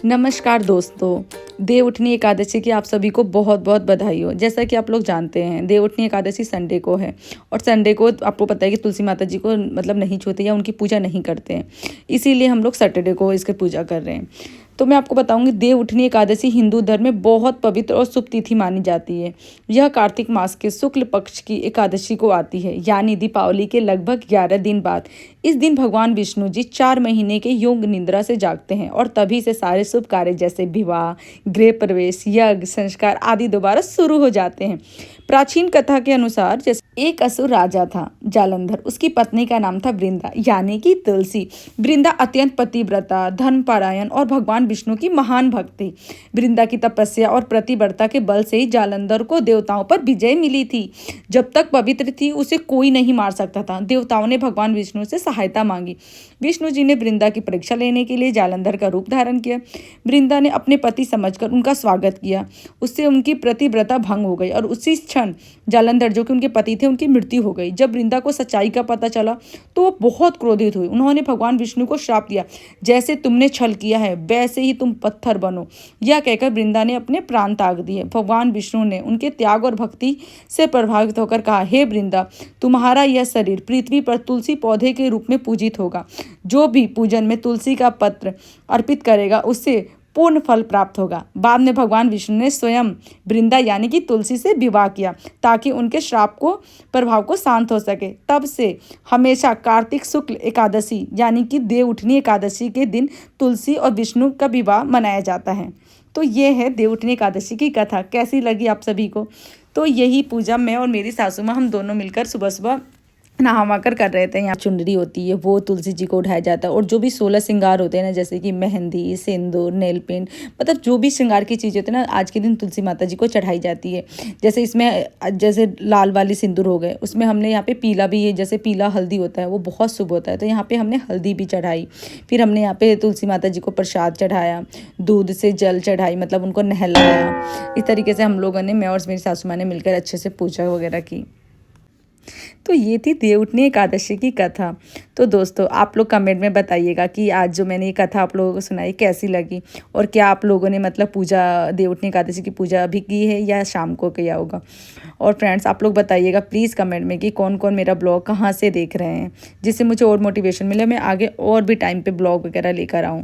नमस्कार दोस्तों, देवउठनी एकादशी की आप सभी को बहुत बहुत बधाई हो। जैसा कि आप लोग जानते हैं, देवउठनी एकादशी संडे को है और संडे को आपको पता है कि तुलसी माता जी को मतलब नहीं छूते या उनकी पूजा नहीं करते हैं। इसीलिए हम लोग सैटरडे को इसकी पूजा कर रहे हैं। तो मैं आपको बताऊंगी, देवउठनी एकादशी हिंदू धर्म में बहुत पवित्र और शुभ तिथि मानी जाती है। यह कार्तिक मास के शुक्ल पक्ष की एकादशी को आती है, यानी दीपावली के लगभग 11 दिन बाद। इस दिन भगवान विष्णु जी 4 महीने के योग निद्रा से जागते हैं और तभी से सारे शुभ कार्य जैसे विवाह, गृह प्रवेश, यज्ञ, संस्कार आदि दोबारा शुरू हो जाते हैं। प्राचीन कथा के अनुसार जैसे एक असुर राजा था जालंधर, उसकी पत्नी का नाम था वृंदा यानी कि तुलसी। वृंदा अत्यंत पतिव्रता, धर्मपरायण और भगवान विष्णु की महान भक्त थी। वृंदा की तपस्या और प्रतिव्रता के बल से ही जालंधर को देवताओं पर विजय मिली थी। जब तक पवित्र थी उसे कोई नहीं मार सकता था। देवताओं ने भगवान विष्णु से सहायता मांगी। विष्णु जी ने वृंदा की परीक्षा लेने के लिए जालंधर का रूप धारण किया। वृंदा ने अपने पति समझकर उनका स्वागत किया। उससे उनकी प्रतिव्रता भंग हो गई और उसी क्षण जालंधर, जो कि उनके पति थे, उनकी मृत्यु हो गई। जब वृंदा को सच्चाई का पता चला तो वो बहुत क्रोधित हुई। उन्होंने भगवान विष्णु को श्राप दिया, जैसे तुमने छल किया है वैसे ही तुम पत्थर बनो। यह कहकर वृंदा ने अपने प्राण त्याग दिए। भगवान विष्णु ने उनके त्याग और भक्ति से प्रभावित होकर कहा, हे वृंदा, तुम्हारा यह शरीर पृथ्वी पर तुलसी पौधे के रूप में पूजित होगा। जो भी पूजन में तुलसी का पत्र अर्पित करेगा उससे पूर्ण फल प्राप्त होगा। बाद में भगवान विष्णु ने स्वयं वृंदा यानी कि तुलसी से विवाह किया ताकि उनके श्राप को प्रभाव को शांत हो सके। तब से हमेशा कार्तिक शुक्ल एकादशी यानी कि देवउठनी एकादशी के दिन तुलसी और विष्णु का विवाह मनाया जाता है। तो ये है देवउठनी एकादशी की कथा। कैसी लगी आप सभी को? तो यही पूजा मैं और मेरी सासू माँ हम दोनों मिलकर सुबह सुबह नहा कर रहे थे। यहाँ चुनरी होती है वो तुलसी जी को उठाया जाता है और जो भी 16 श्रृंगार होते हैं ना, जैसे कि मेहंदी, सिंदूर, नेल पेंट, मतलब जो भी श्रृंगार की चीज़ होती है ना, आज के दिन तुलसी माता जी को चढ़ाई जाती है। जैसे इसमें जैसे लाल वाली सिंदूर हो गए, उसमें हमने यहाँ पे पीला भी है, जैसे पीला हल्दी होता है वो बहुत शुभ होता है, तो यहाँ पे हमने हल्दी भी चढ़ाई। फिर हमने यहाँ पे तुलसी माता जी को प्रसाद चढ़ाया, दूध से जल चढ़ाई, मतलब उनको नहलाया। इस तरीके से हम लोगों ने, मैं और मेरी सासू माँ ने मिलकर अच्छे से पूजा वगैरह की। तो ये थी देवउठनी एकादशी की कथा। तो दोस्तों, आप लोग कमेंट में बताइएगा कि आज जो मैंने ये कथा आप लोगों को सुनाई कैसी लगी, और क्या आप लोगों ने मतलब पूजा, देवउठनी एकादशी की पूजा भी की है या शाम को किया होगा। और फ्रेंड्स, आप लोग बताइएगा प्लीज़ कमेंट में कि कौन कौन मेरा ब्लॉग कहाँ से देख रहे हैं, जिससे मुझे और मोटिवेशन मिले, मैं आगे और भी टाइम पे ब्लॉग वगैरह लेकर आऊँ।